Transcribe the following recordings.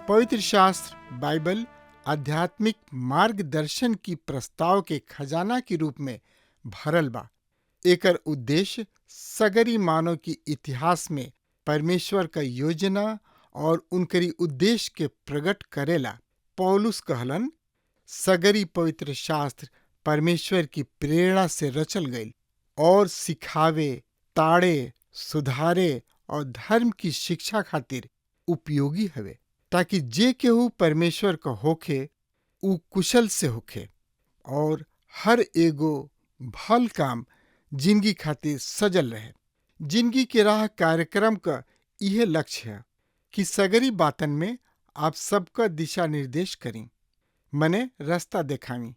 पवित्र शास्त्र बाइबल आध्यात्मिक मार्गदर्शन की प्रस्ताव के खजाना के रूप में भरल बा। एकर उद्देश्य सगरी मानव की इतिहास में परमेश्वर का योजना और उनकरी उद्देश्य के प्रकट करेला। पौलुस कहलन, सगरी पवित्र शास्त्र परमेश्वर की प्रेरणा से रचल गईल और सिखावे, ताड़े, सुधारे और धर्म की शिक्षा खातिर उपयोगी हवे, ताकि जे केहू परमेश्वर का होखे उ कुशल से होखे और हर एगो भल काम जिंदगी खातिर सजल रहे। जिंदगी के राह कार्यक्रम का यह लक्ष्य है कि सगरी बातन में आप सबका दिशा निर्देश करी, मने रास्ता देखावी।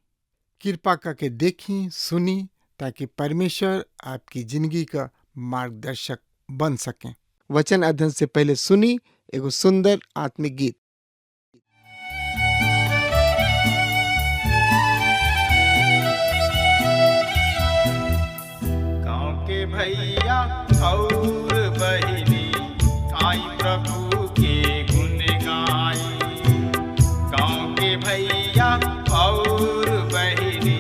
कृपा करके देखी, सुनी, ताकि परमेश्वर आपकी जिंदगी का मार्गदर्शक बन सके। वचन अध्ययन से पहले सुनी एगो सुंदर आत्मिक गीत। गाँव के भैया और बहिनी आई प्रभु के गुण गाई। गाँव के भैया और बहिनी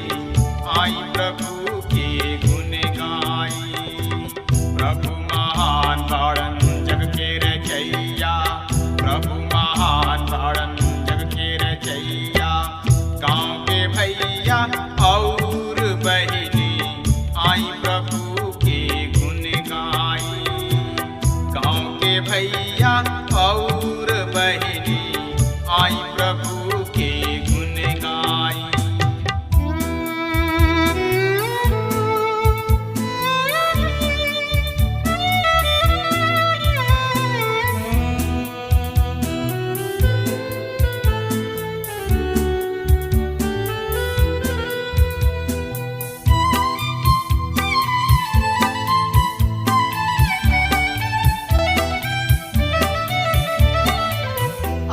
आई प्रभु के गुण गाई। प्रभु महान बाड़न जग के रचैया, प्रभु महान बाड़न जग के रचैया। गाँव के भैया और बहिनी आई प्रभु के गुण गाई। गाँव के भैया और बहिनी आई प्रभु के गुण गाई।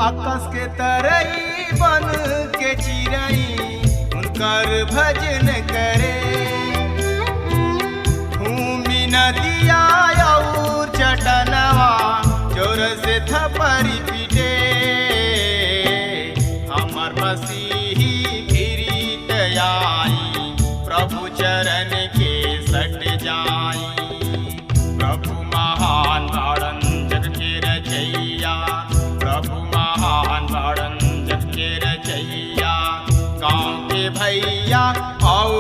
आकाश के तरई बन के चिरई उनकर भजन करे। भूमि नदिया और चटनवा जोर से थपरी पीटे। हमर मसीही फिरीत आई, प्रभु चरण के सट जाई। प्रभु महान बाड़न जग के रचैया, प्रभु महान बाड़न जग के रचैया। गाँव के भैया और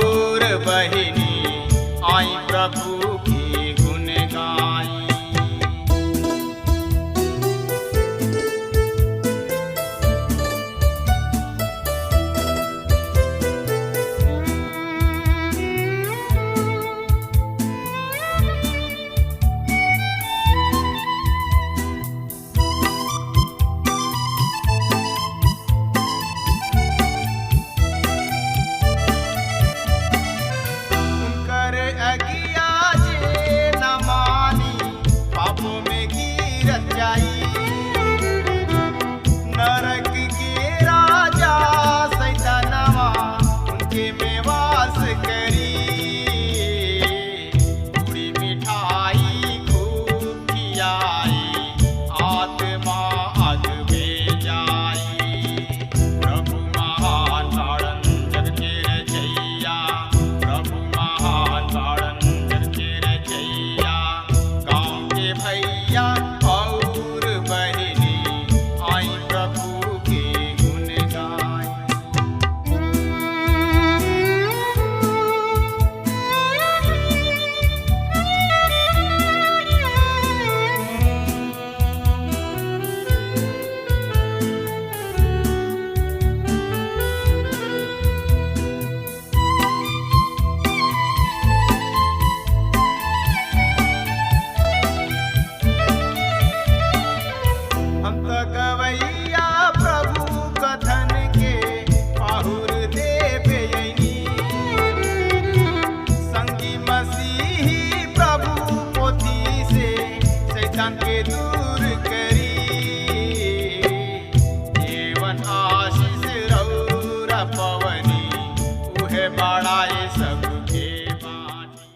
कष्टा के दूर करी, जीवन आशीष रौरा पवनी, उहे बड़ाए सबके बाटी।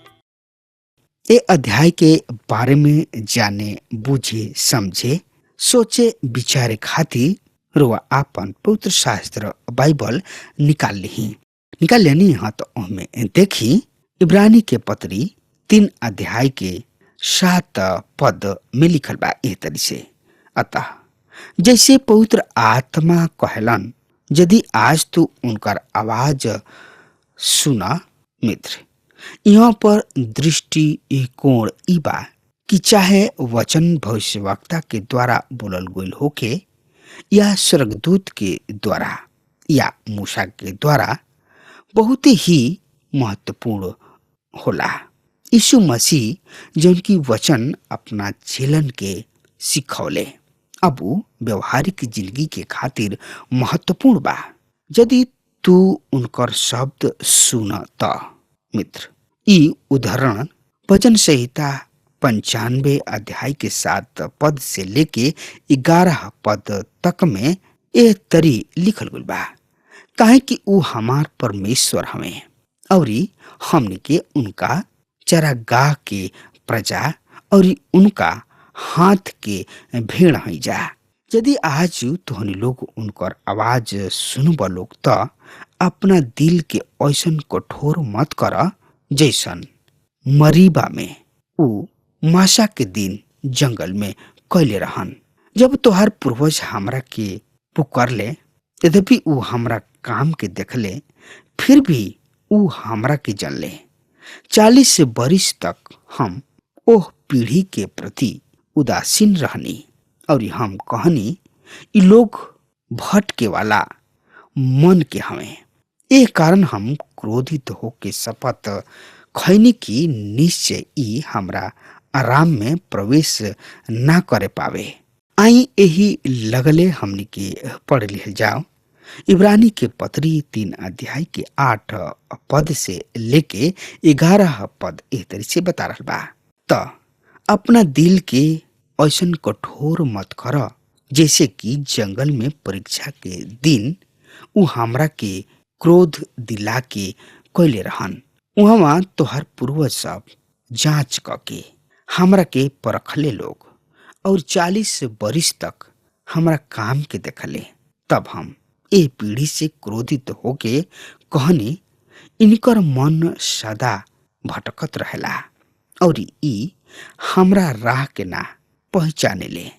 ए अध्याय के बारे में जाने बुझे समझे सोचे विचारे खातिर रुआ आपन पवित्र शास्त्र बाइबल निकाल लेनी हाँ तो हमें देखी इब्रानी के पत्री 3 अध्याय के 7 पद में लिखल बा एह तरी से, अतः जैसे पवित्र आत्मा कहलन, यदि आज तू उनकर आवाज सुना मित्र। यहाँ पर दृष्टि कोण ई बा कि चाहे वचन भविष्यवक्ता के द्वारा बोलल गईल होके या स्वर्गदूत के द्वारा या मूसा के द्वारा, बहुत ही महत्वपूर्ण होला। यीशु मसीह जिनकी वचन अपना चेलन के सिखौले, अब व्यवहारिक जिंदगी के खातिर महत्वपूर्ण बा। यदि तू उनकर शब्द सुन त मित्र। ई उदाहरण वचन संहिता 95 अध्याय के 7 पद से लेके 11 पद तक में ए तरी लिखल गइल बा, काहे कि ऊ हमार परमेश्वर हमें और हमने के उनका चरागाह के प्रजा और उनका हाथ के भेड़ हई जा। यदि आज तोहनी लोग उनकर आवाज सुनब लोग त अपना दिल के ऐसन कठोर मत कर जैसन मरीबा में ऊ मासा के दिन जंगल में कैले रहन। जब तोहार पूर्वज हमरा के पुकारले, यद्यपि ऊ हमरा काम के देखले, फिर भी ऊ हमरा के जानले। 40 बरिस तक हम ओह पीढ़ी के प्रति उदासीन रहनी और हम कहनी ई लोग भटके वाला मन के हमें। ए कारण हम क्रोधित होके शपथ खैनी की निश्चय ई हमरा आराम में प्रवेश ना करे पावे। आई यही लगले हमनी के पढ़ लिहल जाओ। इब्रानी के पत्री 3 अध्याय के 8 पद से लेके 11 पद एह तरी से बता रहल बा, त अपना दिल के ऐसन कठोर मत कर जैसे कि जंगल में परीक्षा के दिन ऊ हमरा के क्रोध दिला के कैले रहन। उहवा तोहर पूर्वज सब जांच के हमरा के परखले लोग और 40 बरिस तक हमरा काम के देखले। तब हम ए पीढ़ी से क्रोधित होके कहनी इनकर मन सदा भटकत रहेला और ई हमरा राह के ना पहचाने ले।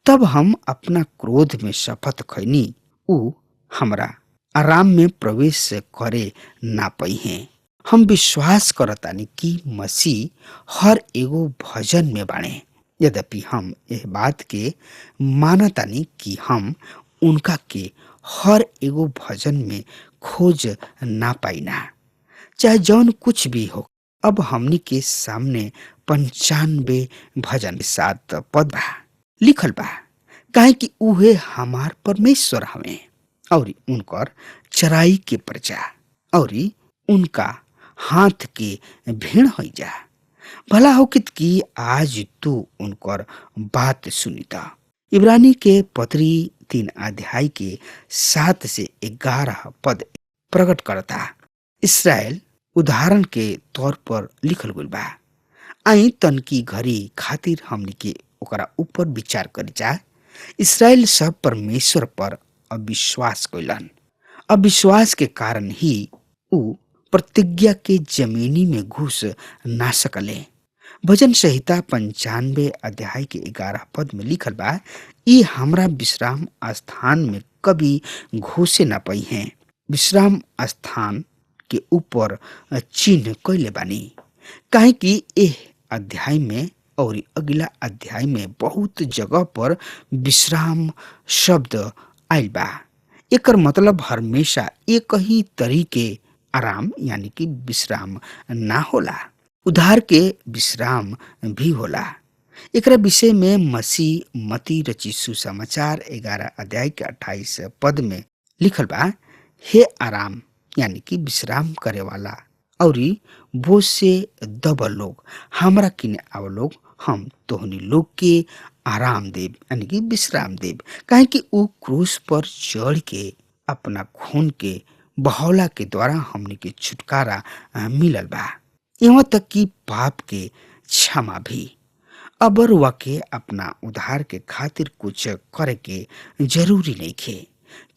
तब हम अपना क्रोध में शपथ खैनी ऊ हमरा आराम में प्रवेश करे ना पई हैं। हम विश्वास करतानी कि मसीह हर एगो भजन में बाणे, यद्यपि हम यह बात के मानतानी कि हम उनका के हर एगो भजन में खोज ना पाइना। चाहे जौन कुछ भी हो, अब हमनी के सामने 95 भजन 7 पद बा लिखल बा, काहे कि उहे हमार परमेश्वर हमें और उनकर चराई के प्रजा और उनका हाथ के भेड़ हो जा। भला हो कि आज तू उनकर बात सुनीता। इब्रानी के पत्री 3 अध्याय के 7 से 11 पद प्रकट करता। इसराइल उदाहरण के तौर पर लिखल गइल बा। आई तन की घड़ी खातिर हमनी के ओकरा ऊपर विचार करी जा। इसराइल सब परमेश्वर पर अविश्वास कइलन। अविश्वास के कारण ही ऊ प्रतिज्ञा के जमीनी में घुस ना सकले। भजन संहिता 95 अध्याय के 11 पद में लिखल बा, ई हमरा विश्राम स्थान में कभी घुसे ना पई हैं। विश्राम स्थान के ऊपर चिन्ह कैले बानी, काहे कि एह अध्याय में और अगला अध्याय में बहुत जगह पर विश्राम शब्द आइल बा। एकर मतलब हमेशा एक ही तरीके आराम यानी कि विश्राम ना होला, उधार के विश्राम भी होला। एकरा विषय में मसीह मती रची सुसमाचार 11 अध्याय के 28 पद में लिखल बा, हे आराम यानी कि विश्राम करे वाला और बोझ से दबल लोग हमरा किने आव लोग, हम तोहनी लोग के आराम देव यानी कि विश्राम देव। काहे कि ऊ क्रूस पर चढ़ के अपना खून के बहौला के द्वारा हमने के छुटकारा मिलल बा। यहाँ तक कि पाप के क्षमा भी। अब रुआ के अपना उद्धार के खातिर कुछ करे के जरूरी नहीं खे,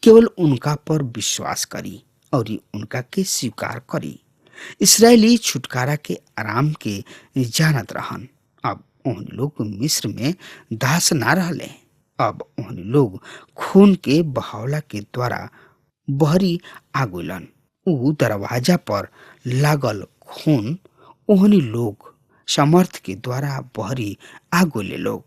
केवल उनका पर विश्वास करी और उनका के स्वीकार करी। इसराइली छुटकारा के आराम के जानत रहन। अब उन लोग मिस्र में दास ना रहले, अब उन लोग खून के बहावला के द्वारा बहरी आगुलन। ऊ दरवाजा पर लागल खून ओहनी लोग समर्थ के द्वारा बहरी आगोले लोग।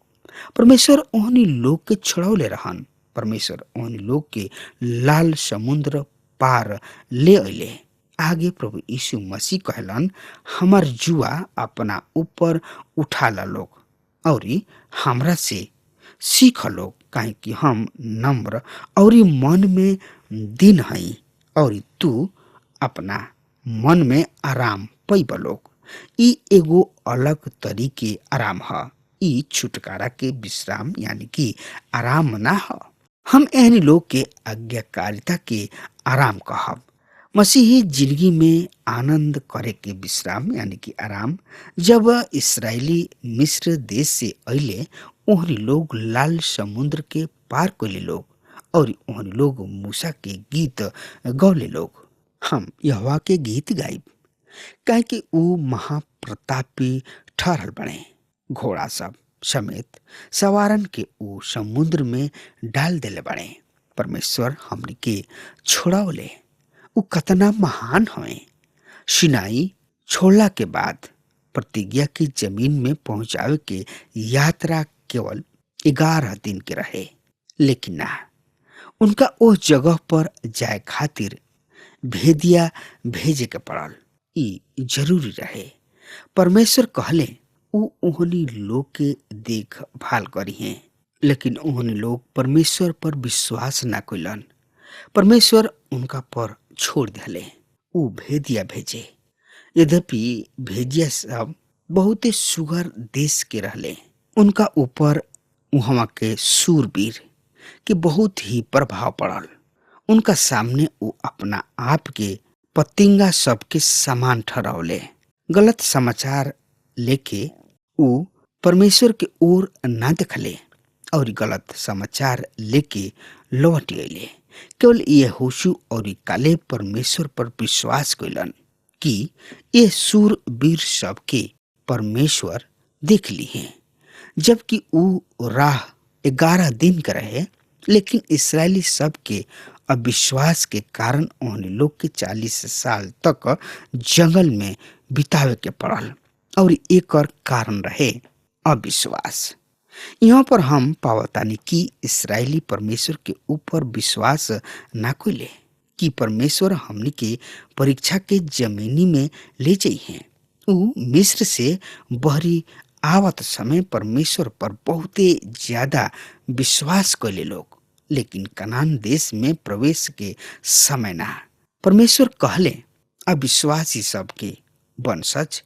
परमेश्वर ओहनी लोग के छुड़ौले रहन। परमेश्वर ओहनी लोग के लाल समुद्र पार ले अले। आगे प्रभु यीशु मसीह कहलन, हमार जुआ अपना ऊपर उठा ला लोग और हमरा से सीख लोग, काहे कि हम नम्र और मन में दीन हई और तू अपना मन में आराम पैब लोग। ई एगो अलग तरीके आराम ह। ई छुटकारा के विश्राम यानी कि आराम ना ह। हम एहनी लोग के आज्ञाकारिता के आराम कहब। मसीही जिंदगी में आनंद करे के विश्राम यानी कि आराम। जब इसराइली मिस्र देश से अइले, ओहनी लोग लाल समुद्र के पार कइले लोग और ओहनी लोग मूसा के गीत गौले लोग। हम यहोवा के गीत गाइब, काहे कि ऊ महाप्रतापी ठहरल बने। घोड़ा सब समेत सवारन के ऊ समुद्र में डाल देले बने। परमेश्वर हमनी के छोड़ावले। ऊ कतना महान हवे। सिनाई छोड़ला के बाद प्रतिज्ञा की जमीन में पहुंचावे के यात्रा केवल 11 दिन के रहे, लेकिन ना, उनका उस जगह पर जाए खातिर भेदिया भेजे के पड़ल। ई जरूरी रहे। परमेश्वर कहले ऊ ओहनी लोग के देखभाल करी हैं, लेकिन ओहनी लोग परमेश्वर पर विश्वास ना कइलन। परमेश्वर उनका पर छोड़ दिले। ऊ भेदिया भेजे। यद्यपि भेदिया सब बहुते सुगर देश के रहले, उनका ऊपर उहवा के सूरवीर के बहुत ही प्रभाव पड़ल। उनका सामने ऊ अपना आप के पतिंगा सबके समान ठहरावले। गलत समाचार लेके ऊ परमेश्वर के ओर ना देखले और गलत समाचार लेके लौट अइले। केवल यहोशू और कालेब परमेश्वर पर विश्वास कइलन कि ये सूरवीर सबके परमेश्वर देख ली हैं। जबकि ऊ राह 11 दिन का रहे, लेकिन इसराइली सब के अविश्वास के कारण उन्हें लोग के 40 साल तक जंगल में बितावे के पड़ल और एक और कारण रहे अविश्वास। यहाँ पर हम पावतानी कि इसराइली परमेश्वर के ऊपर विश्वास ना कइले कि परमेश्वर हमनी के परीक्षा के जमीनी में ले जाई हैं। ऊ मिस्र से बहरी आवत समय परमेश्वर पर बहुते ज्यादा विश्वास कइले लोग, लेकिन कनान देश में प्रवेश के समय ना। परमेश्वर कहले अविश्वासी सबके वंशज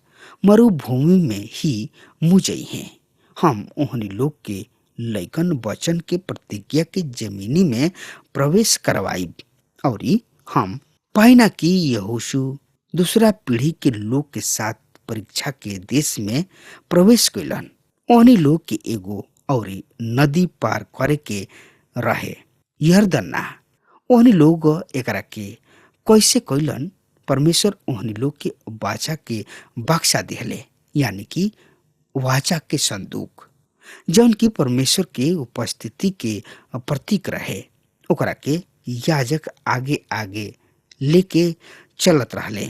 मरुभूमि में ही मुजई हैं। हम ओहनी लोग के लइकन वचन के प्रतिज्ञा के जमीनी में प्रवेश करवाइब और हम पाइना कि यहोशू दूसरा पीढ़ी के लोग के साथ परीक्षा के देश में प्रवेश कइलन। ओहनी लोग के एगो और नदी पार करे के रहे, यरदन ना। ओहनी लोग एकरा के कैसे कइलन? परमेश्वर ओहनी लोग के वाचा के बक्सा दिहले, यानी कि वाचा के संदूक, जौन की परमेश्वर के उपस्थिति के प्रतीक रहे। ओकरा के याजक आगे आगे लेके चलत रहले।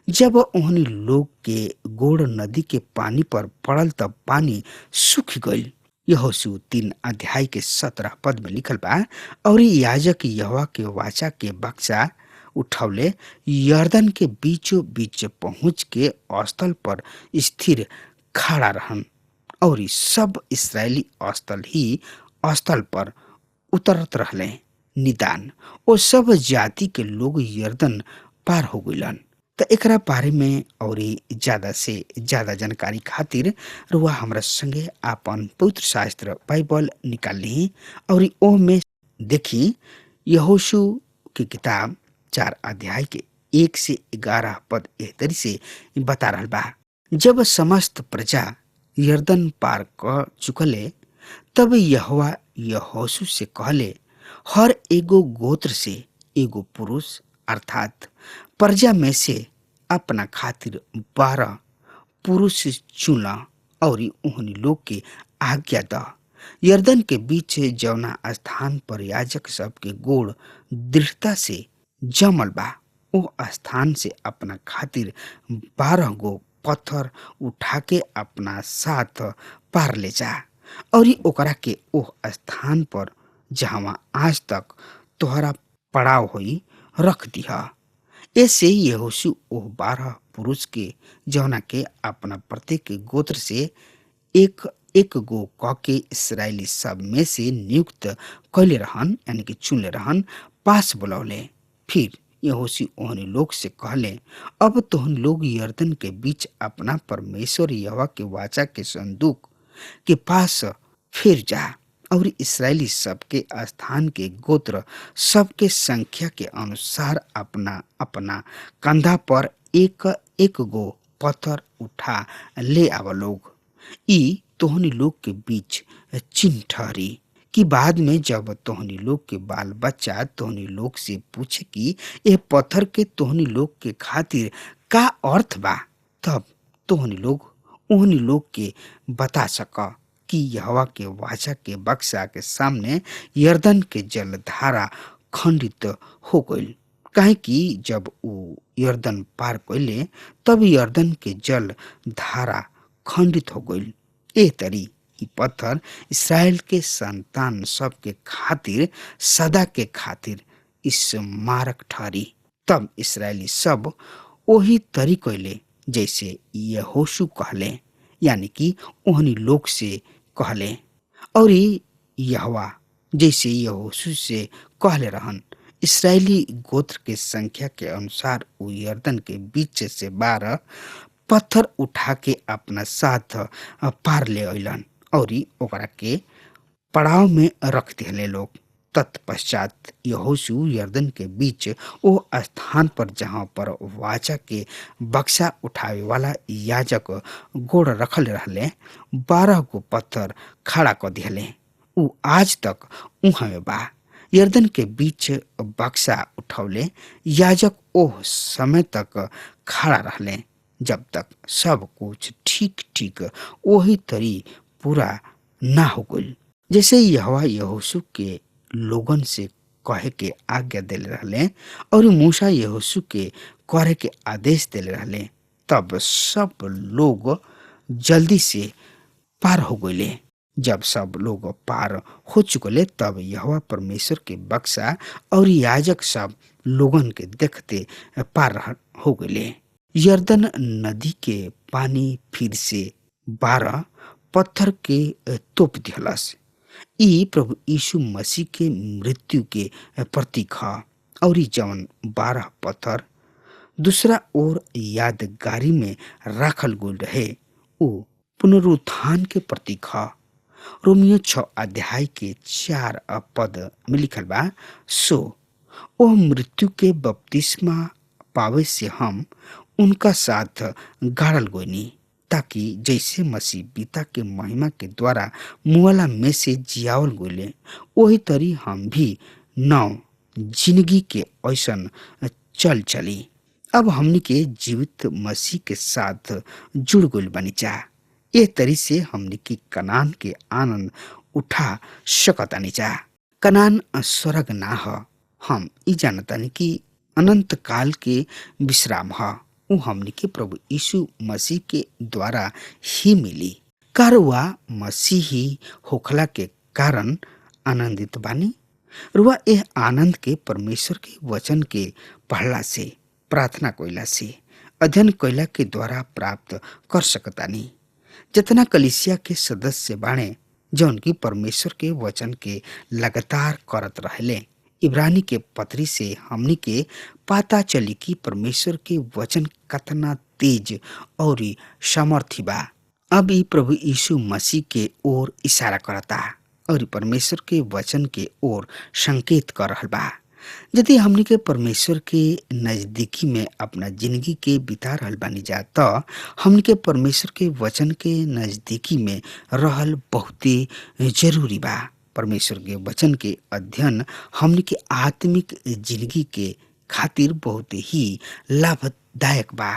जब ओहनी लोग के गोड़ नदी के पानी पर पड़ल तब पानी सूख गइल। यहोशू 3 अध्याय के 17 पद में लिखल बा, और याजक यहोवा के वाचा के बक्सा उठौले, यरदन के बीचों बीच पहुंच के स्थल पर स्थिर खड़ा रहन, और सब इसराइली स्थल ही स्थल पर उतरत रहले। निदान ओ सब जाति के लोग यरदन पार हो गइलन, तो एकरा बारे में और ज्यादा से ज्यादा जानकारी खातिर रुआ हमरा संगे आपन पवित्र शास्त्र बाइबल निकाल ली और ओ में देखी यहोशू की किताब 4 अध्याय के 1 से 11 पद एह तरी से बता रहल बा। जब समस्त प्रजा यरदन पार क चुकले तब यहोवा यहोशू से कहले, हर एगो गोत्र से एगो पुरुष अर्थात प्रजा में से अपना खातिर 12 पुरुष चुना और उन्हीं लोग के आज्ञा द। यरदन के बीच जौना स्थान पर याजक सब के गोड़ दृढ़ता से जमल बा, ओ स्थान से अपना खातिर 12 गो पत्थर उठा के अपना साथ पार ले जा और ओकरा के ओ स्थान पर जहाँ आज तक तोहरा पड़ाव होई रख दिया। ऐसे यहोशू ओह 12 पुरुष के जौना के अपना प्रत्येक गोत्र से एक एक गो क के इसराइली सब में से नियुक्त कैले रहन, यानी कि चुनले रहन, पास बुलौले। फिर यहोशू ओहनी लोग से कहले, अब तोहन लोग यरदन के बीच अपना परमेश्वर यहोवा के वाचा के संदूक के पास फिर जा और इसराइली सबके स्थान के गोत्र सबके संख्या के अनुसार अपना अपना कंधा पर एक एक गो पत्थर उठा ले आव लोग। ई तोहनी लोग के बीच चिन्ह ठहरी कि बाद में जब तोहनी लोग के बाल बच्चा तोहनी लोग से पूछे कि ये पत्थर के तोहनी लोग के खातिर का अर्थ बा, तब तोहनी लोग ओहनी लोग के बता सका कि यहोवा के वाचा के बक्सा के सामने यरदन के जल धारा खंडित हो गई। काहे कि जब वो यरदन पार कैले तब यरदन के जल धारा खंडित हो गई। ए तरी ई पत्थर इसराइल के संतान सब के खातिर सदा के खातिर स्मारक ठहरी। तब इसराइली सब वही तरी कैले जैसे यहोशू कहले, यानी कि ओहनी लोग से कहले और यहोवा जैसे यहोशू से कहले रहन। इसराइली गोत्र के संख्या के अनुसार वो यरदन के बीच से 12 पत्थर उठा के अपना साथ पार ले अइलन और ओकरा के पड़ाव में रख दिले लोग। तत्पश्चात यहोशू यरदन के बीच वो स्थान पर जहाँ पर वाचा के बक्सा उठावे वाला याजक गोड़ रखल रहले 12 गो पत्थर खड़ा कर दिले। उ आज तक उहाँ में बा। यरदन के बीच बक्सा उठौले याजक ओह समय तक खड़ा रहले जब तक सब कुछ ठीक ठीक वही तरी पूरा ना हो गई। जैसे यहोवा यहोशू के लोगन से कहे के आज्ञा देले रहले और मूसा यहोशू के करे के आदेश देले रहले, तब सब लोग जल्दी से पार हो गए। जब सब लोग पार हो चुकले तब यहोवा परमेश्वर के बक्सा और याजक सब लोगन के देखते पार हो गए। यरदन नदी के पानी फिर से 12 पत्थर के तोप दिहलस। ई प्रभु यीशु मसीह के मृत्यु के प्रतीक है और जवन 12 पत्थर दूसरा ओर यादगारी में राखल गल रहे वो पुनरुत्थान के प्रतीक है। रोमियो 6 अध्याय के 4 पद में लिखल बा, सो ओ मृत्यु के बपतिस्मा पावे से हम उनका साथ गाड़ल गोनी, ताकि जैसे मसीह पिता के महिमा के द्वारा मुआला में से जियावल गोले वही तरी हम भी नौ जिंदगी के ऐसन चल चली। अब हमनी के जीवित मसीह के साथ जुड़ गइल बनी जा। ए तरी से हमनी के कनान के आनंद उठा सकतानी जा। कनान स्वर्ग ना ह, हम ई जानतानी कि अनंत काल के विश्राम ह। उ हमनी के प्रभु यीशु मसीह के द्वारा ही मिली। कारवा मसीही होखला के कारण आनंदित बानी। रुआ यह आनंद के परमेश्वर के वचन के पढ़ला से, प्रार्थना कइला से, अध्ययन कइला के द्वारा प्राप्त कर सकतानी। जितना कलीसिया के सदस्य बाणे जौन की परमेश्वर के वचन के लगातार करत रहले, इब्रानी के पत्री से हमनी के पता चली कि परमेश्वर के वचन कतना तेज और सामर्थी बा। अब ई प्रभु यीशु मसीह के ओर इशारा करता और परमेश्वर के वचन के ओर संकेत कर रहल बा। यदि हमनी के परमेश्वर के नजदीकी में अपना जिंदगी के बिता रहल बानी जा त हमनी के परमेश्वर के वचन के नजदीकी में रहल बहुते जरूरी बा। परमेश्वर के वचन के अध्ययन हमनी के आत्मिक जिंदगी के खातिर बहुत ही लाभदायक बा।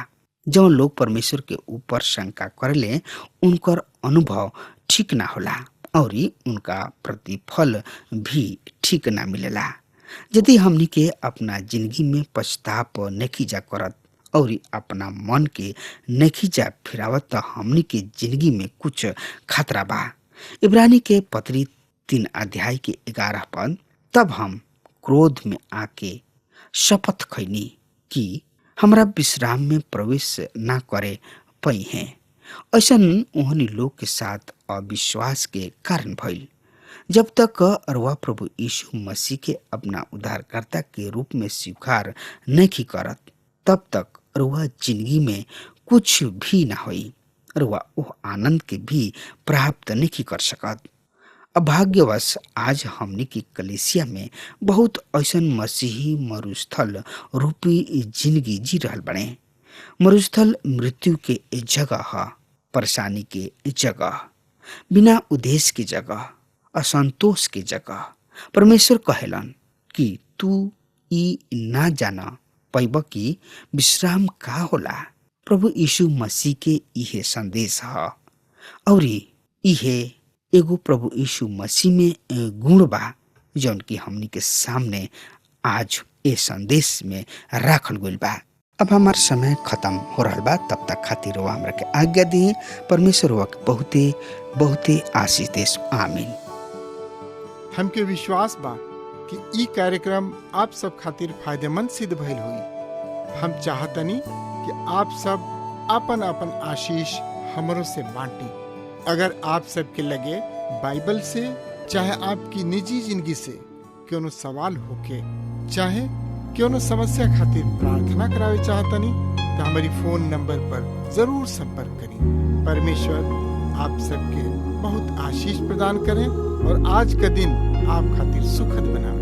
जो लोग परमेश्वर के ऊपर शंका करले उनकर अनुभव ठीक ना होला और उनका प्रतिफल भी ठीक ना मिलेला। यदि हमनी के अपना जिंदगी में पछताप नहीं जा करत और अपना मन के नहीं जा फिरावत तो हमनी के जिंदगी में कुछ खतरा बा। इब्रानी के पत्री 3 अध्याय के 11 पद, तब हम क्रोध में आके शपथ खैनी कि हमरा विश्राम में प्रवेश ना करे पई हैं। ऐसन ओहनी लोग के साथ अविश्वास के कारण भइल। जब तक अरवा प्रभु यीशु मसीह के अपना उद्धारकर्ता के रूप में स्वीकार नहीं करत तब तक अरवा जिंदगी में कुछ भी ना होई। अरवा वो आनंद के भी प्राप्त नहीं कर सकत। अभाग्यवश आज हमनी की कलीसिया में बहुत ऐसन मसीही मरुस्थल रूपी जिंदगी जी रहल बने। मरुस्थल मृत्यु के जगह है, परेशानी के जगह, बिना उद्देश्य की जगह, असंतोष की जगह। परमेश्वर कहेलन कि तू ई ना जाना पैब कि विश्राम का होला। प्रभु यीशु मसीह के इहे संदेश है और इहे एगो प्रभु यीशु मसीह में गुण बा जौन की हमनी के सामने आज ए संदेश में राखल गइल बा। अब हमार समय खत्म हो रहा बा, तब तक खातिर वो हमरा के आज्ञा दी। परमेश्वर वक बहुते बहुते आशीष देश। आमीन। हमके विश्वास बा कि ई कार्यक्रम आप सब खातिर फायदेमंद सिद्ध भइल हुई। हम चाहतनी कि आप सब अपन अपन आशीष हमरों से बांटी। अगर आप सबके लगे बाइबल से चाहे आपकी निजी जिंदगी से क्यों सवाल होके चाहे क्यों समस्या खातिर प्रार्थना करावे चाहतनी तो हमारी फोन नंबर पर जरूर संपर्क करें। परमेश्वर आप सबके बहुत आशीष प्रदान करें और आज का दिन आप खातिर सुखद बनावे।